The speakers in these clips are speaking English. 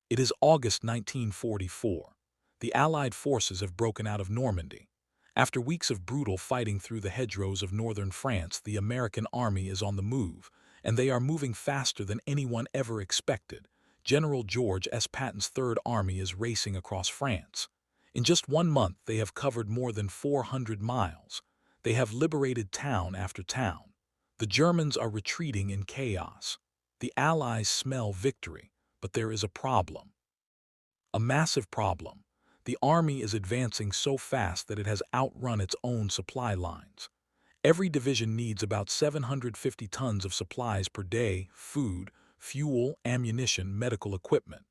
It is August 1944. The Allied forces have broken out of Normandy. After weeks of brutal fighting through the hedgerows of northern France, the American army is on the move, and they are moving faster than anyone ever expected. General George S. Patton's Third Army is racing across France. In just 1 month, they have covered more than 400 miles. They have liberated town after town. The Germans are retreating in chaos. The Allies smell victory, but there is a problem. A massive problem. The army is advancing so fast that it has outrun its own supply lines. Every division needs about 750 tons of supplies per day: food, fuel, ammunition, medical equipment.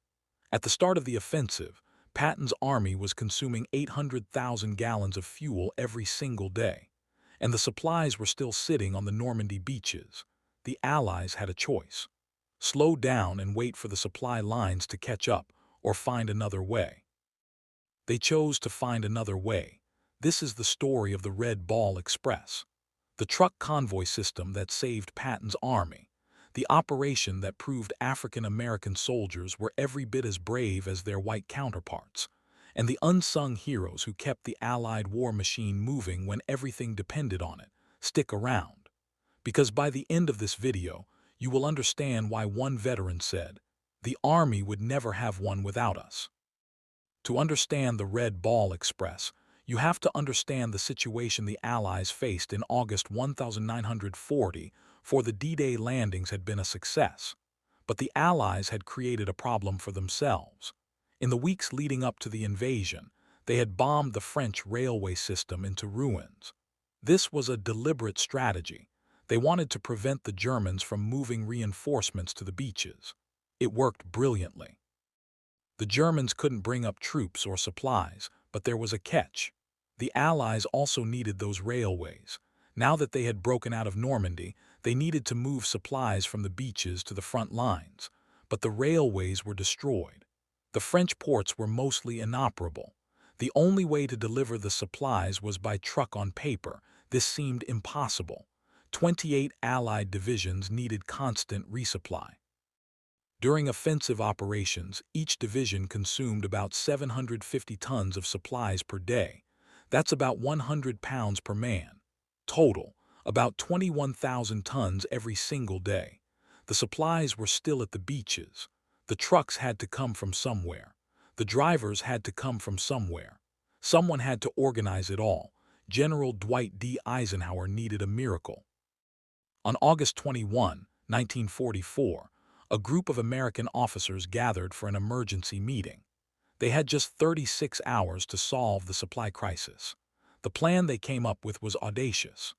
At the start of the offensive, Patton's army was consuming 800,000 gallons of fuel every single day, and the supplies were still sitting on the Normandy beaches. The Allies had a choice: slow down and wait for the supply lines to catch up, or find another way. They chose to find another way. This is the story of the Red Ball Express, the truck convoy system that saved Patton's army, the operation that proved African American soldiers were every bit as brave as their white counterparts, and the unsung heroes who kept the Allied war machine moving when everything depended on it. Stick around, because by the end of this video, you will understand why one veteran said, "The Army would never have one without us." To understand the Red Ball Express, you have to understand the situation the Allies faced in August 1940, for the D-Day landings had been a success. But the Allies had created a problem for themselves. In the weeks leading up to the invasion, they had bombed the French railway system into ruins. This was a deliberate strategy. They wanted to prevent the Germans from moving reinforcements to the beaches. It worked brilliantly. The Germans couldn't bring up troops or supplies, but there was a catch. The Allies also needed those railways. Now that they had broken out of Normandy, they needed to move supplies from the beaches to the front lines, but the railways were destroyed. The French ports were mostly inoperable. The only way to deliver the supplies was by truck on paper. This seemed impossible. 28 Allied divisions needed constant resupply. During offensive operations, each division consumed about 750 tons of supplies per day. That's about 100 pounds per man. Total, about 21,000 tons every single day. The supplies were still at the beaches. The trucks had to come from somewhere. The drivers had to come from somewhere. Someone had to organize it all. General Dwight D. Eisenhower needed a miracle. On August 21, 1944, a group of American officers gathered for an emergency meeting. They had just 36 hours to solve the supply crisis. The plan they came up with was audacious.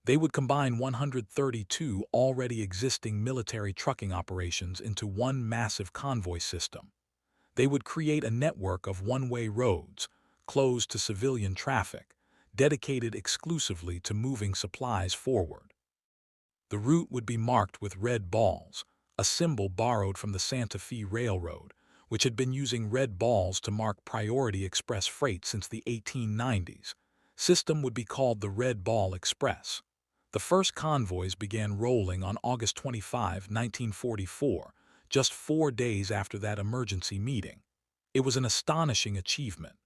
They would combine 132 already existing military trucking operations into one massive convoy system. They would create a network of one-way roads, closed to civilian traffic, dedicated exclusively to moving supplies forward. The route would be marked with red balls, a symbol borrowed from the Santa Fe Railroad, which had been using red balls to mark priority express freight since the 1890s. System would be called the Red Ball Express. The first convoys began rolling on August 25, 1944, just 4 days after that emergency meeting. It was an astonishing achievement.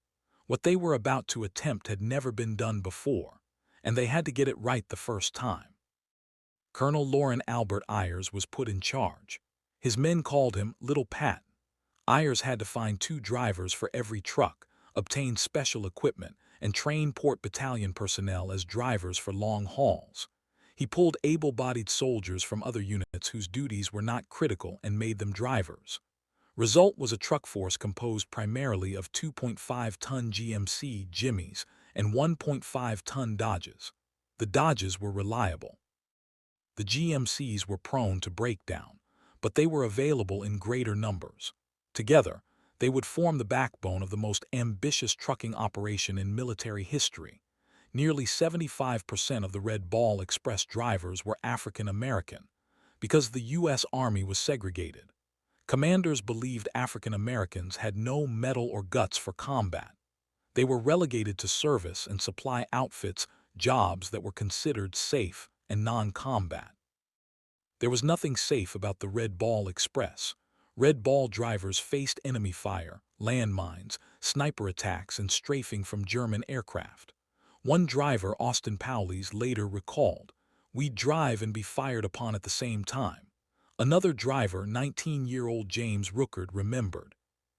What they were about to attempt had never been done before, and they had to get it right the first time. Colonel Loren Albert Ayers was put in charge. His men called him Little Patton. Ayers had to find 2 drivers for every truck, obtain special equipment, and train port battalion personnel as drivers for long hauls. He pulled able-bodied soldiers from other units whose duties were not critical and made them drivers. Result was a truck force composed primarily of 2.5-ton GMC Jimmies and 1.5-ton Dodges. The Dodges were reliable. The GMCs were prone to breakdown, but they were available in greater numbers. Together, they would form the backbone of the most ambitious trucking operation in military history. Nearly 75% of the Red Ball Express drivers were African American, because the U.S. Army was segregated. Commanders believed African Americans had no mettle or guts for combat. They were relegated to service and supply outfits, jobs that were considered safe and non-combat. There was nothing safe about the Red Ball Express. Red Ball drivers faced enemy fire, landmines, sniper attacks, and strafing from German aircraft. One driver, Austin Powley's, later recalled, "We'd drive and be fired upon at the same time." Another driver, 19-year-old James Rookard, remembered,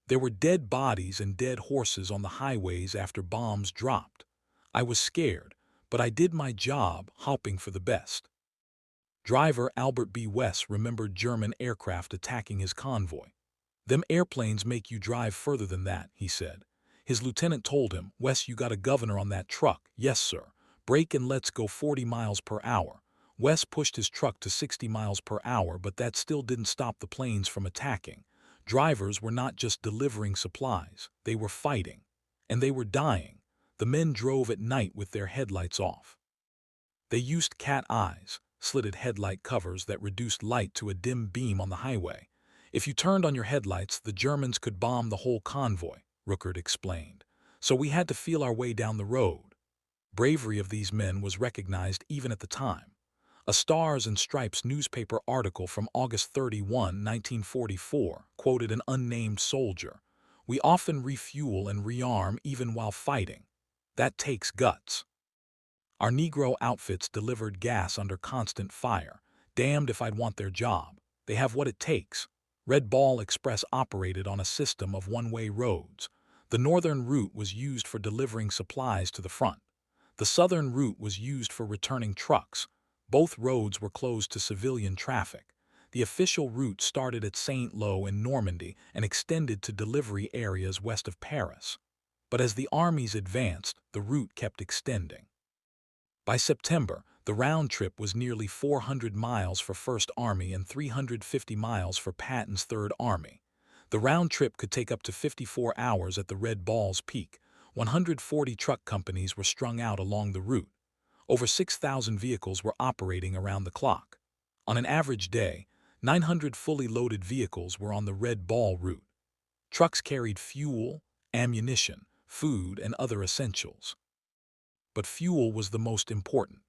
"There were dead bodies and dead horses on the highways after bombs dropped. I was scared, but I did my job, hoping for the best." Driver Albert B. West remembered German aircraft attacking his convoy. "Them airplanes make you drive further than that," he said. His lieutenant told him, "Wes, you got a governor on that truck." "Yes, sir. Brake and let's go 40 miles per hour." Wes pushed his truck to 60 miles per hour, but that still didn't stop the planes from attacking. Drivers were not just delivering supplies, they were fighting. And they were dying. The men drove at night with their headlights off. They used cat eyes, slitted headlight covers that reduced light to a dim beam on the highway. If you turned on your headlights, the Germans could bomb the whole convoy, Rookard explained. So we had to feel our way down the road. Bravery of these men was recognized even at the time. A Stars and Stripes newspaper article from August 31, 1944, quoted an unnamed soldier. "We often refuel and rearm even while fighting. That takes guts. Our Negro outfits delivered gas under constant fire. Damned if I'd want their job. They have what it takes." Red Ball Express operated on a system of one-way roads. The northern route was used for delivering supplies to the front. The southern route was used for returning trucks. Both roads were closed to civilian traffic. The official route started at Saint-Lô in Normandy and extended to delivery areas west of Paris. But as the armies advanced, the route kept extending. By September, the round trip was nearly 400 miles for First Army and 350 miles for Patton's Third Army. The round trip could take up to 54 hours at the Red Ball's peak. 140 truck companies were strung out along the route. Over 6,000 vehicles were operating around the clock. On an average day, 900 fully loaded vehicles were on the Red Ball route. Trucks carried fuel, ammunition, food, and other essentials. But fuel was the most important.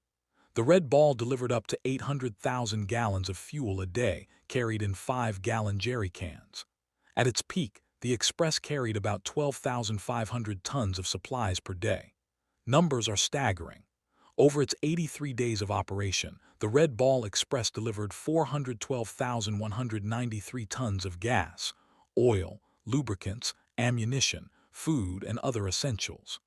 The Red Ball delivered up to 800,000 gallons of fuel a day, carried in 5-gallon jerry cans. At its peak, the Express carried about 12,500 tons of supplies per day. Numbers are staggering. Over its 83 days of operation, the Red Ball Express delivered 412,193 tons of gas, oil, lubricants, ammunition, food, and other essentials.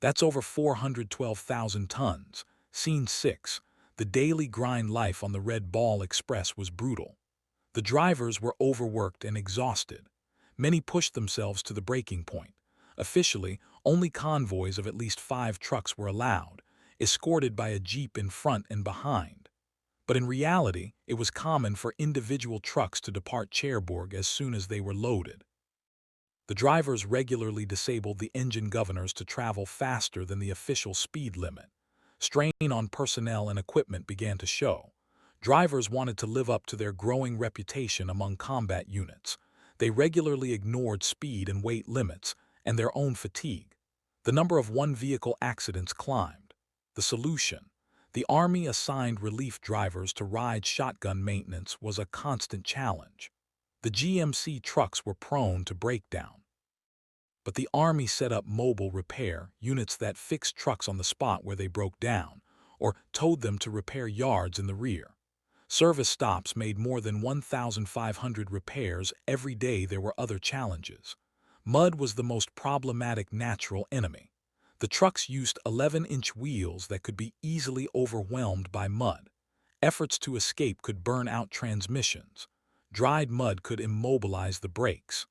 That's over 412,000 tons. Scene 6. The daily grind life on the Red Ball Express was brutal. The drivers were overworked and exhausted. Many pushed themselves to the breaking point. Officially, only convoys of at least 5 trucks were allowed, escorted by a jeep in front and behind. But in reality, it was common for individual trucks to depart Cherbourg as soon as they were loaded. The drivers regularly disabled the engine governors to travel faster than the official speed limit. Strain on personnel and equipment began to show. Drivers wanted to live up to their growing reputation among combat units. They regularly ignored speed and weight limits and their own fatigue. The number of one-vehicle accidents climbed. The solution: the Army assigned relief drivers to ride shotgun maintenance was a constant challenge. The GMC trucks were prone to breakdown. But the Army set up mobile repair units that fixed trucks on the spot where they broke down, or towed them to repair yards in the rear. Service stops made more than 1,500 repairs every day. There were other challenges. Mud was the most problematic natural enemy. The trucks used 11-inch wheels that could be easily overwhelmed by mud. Efforts to escape could burn out transmissions. Dried mud could immobilize the brakes.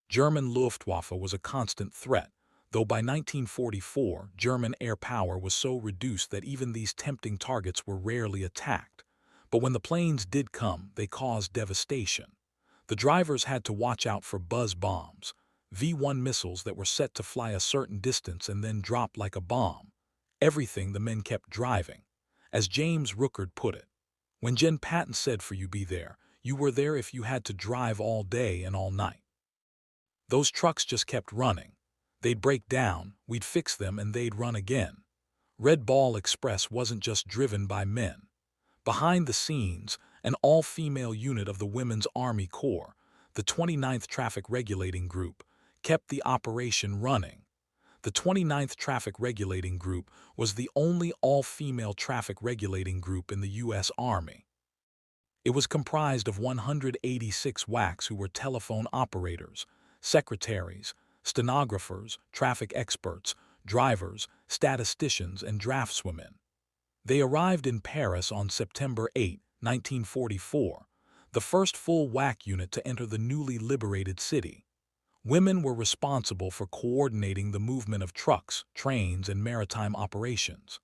German Luftwaffe was a constant threat, though by 1944 German air power was so reduced that even these tempting targets were rarely attacked. But when the planes did come, they caused devastation. The drivers had to watch out for buzz bombs, V-1 missiles that were set to fly a certain distance and then drop like a bomb. Everything the men kept driving. As James Rookard put it, "When Gen Patton said for you be there, you were there if you had to drive all day and all night." Those trucks just kept running. They'd break down, we'd fix them, and they'd run again. Red Ball Express wasn't just driven by men. Behind the scenes, an all-female unit of the Women's Army Corps, the 29th Traffic Regulating Group, kept the operation running. The 29th Traffic Regulating Group was the only all-female traffic regulating group in the U.S. Army. It was comprised of 186 WACs who were telephone operators, secretaries, stenographers, traffic experts, drivers, statisticians, and draftswomen. They arrived in Paris on September 8, 1944, the first full WAC unit to enter the newly liberated city. Women were responsible for coordinating the movement of trucks, trains, and maritime operations.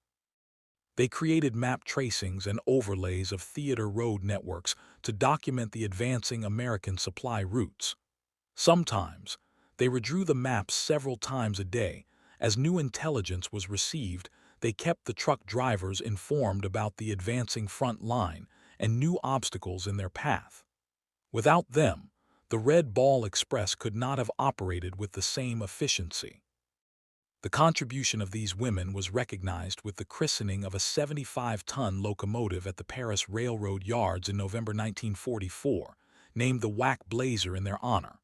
They created map tracings and overlays of theater road networks to document the advancing American supply routes. Sometimes, they redrew the maps several times a day. As new intelligence was received, they kept the truck drivers informed about the advancing front line and new obstacles in their path. Without them, the Red Ball Express could not have operated with the same efficiency. The contribution of these women was recognized with the christening of a 75-ton locomotive at the Paris Railroad Yards in November 1944, named the WAC Blazer in their honor.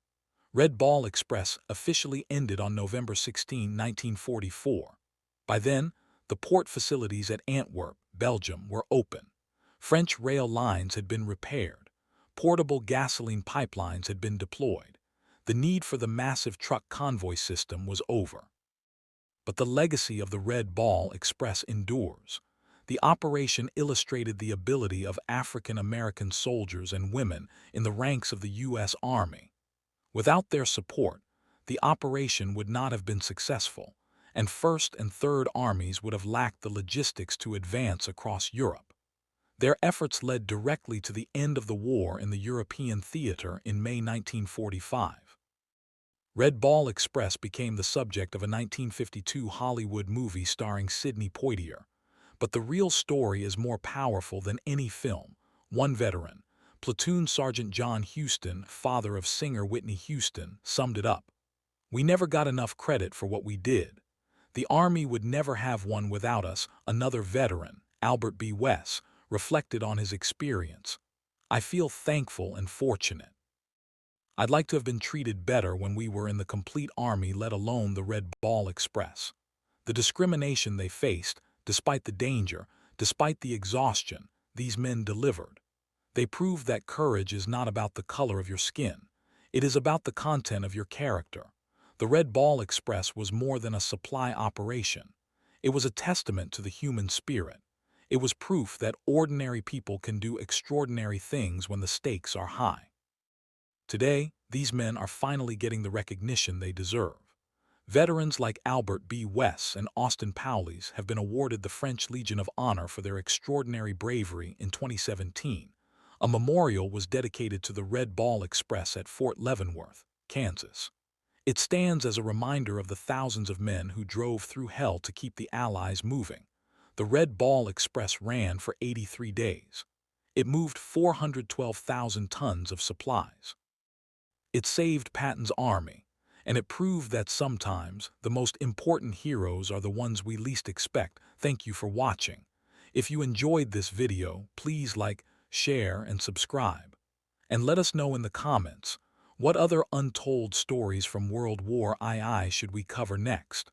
Red Ball Express officially ended on November 16, 1944. By then, the port facilities at Antwerp, Belgium, were open. French rail lines had been repaired. Portable gasoline pipelines had been deployed. The need for the massive truck convoy system was over. But the legacy of the Red Ball Express endures. The operation illustrated the ability of African American soldiers and women in the ranks of the U.S. Army. Without their support, the operation would not have been successful, and First and Third Armies would have lacked the logistics to advance across Europe. Their efforts led directly to the end of the war in the European theater in May 1945. Red Ball Express became the subject of a 1952 Hollywood movie starring Sidney Poitier. But the real story is more powerful than any film. One veteran, Platoon Sergeant John Houston, father of singer Whitney Houston, summed it up. "We never got enough credit for what we did. The Army would never have one without us." Another veteran, Albert B. Wess, reflected on his experience. "I feel thankful and fortunate. I'd like to have been treated better when we were in the complete Army, let alone the Red Ball Express. The discrimination they faced, despite the danger, despite the exhaustion, these men delivered. They proved that courage is not about the color of your skin. It is about the content of your character. The Red Ball Express was more than a supply operation. It was a testament to the human spirit. It was proof that ordinary people can do extraordinary things when the stakes are high. Today, these men are finally getting the recognition they deserve. Veterans like Albert B. Wess and Austin Powley's have been awarded the French Legion of Honor for their extraordinary bravery in 2017. A memorial was dedicated to the Red Ball Express at Fort Leavenworth, Kansas. It stands as a reminder of the thousands of men who drove through hell to keep the Allies moving. The Red Ball Express ran for 83 days. It moved 412,000 tons of supplies. It saved Patton's army, and it proved that sometimes the most important heroes are the ones we least expect. Thank you for watching. If you enjoyed this video, please like, share, and subscribe. And let us know in the comments, what other untold stories from World War II should we cover next?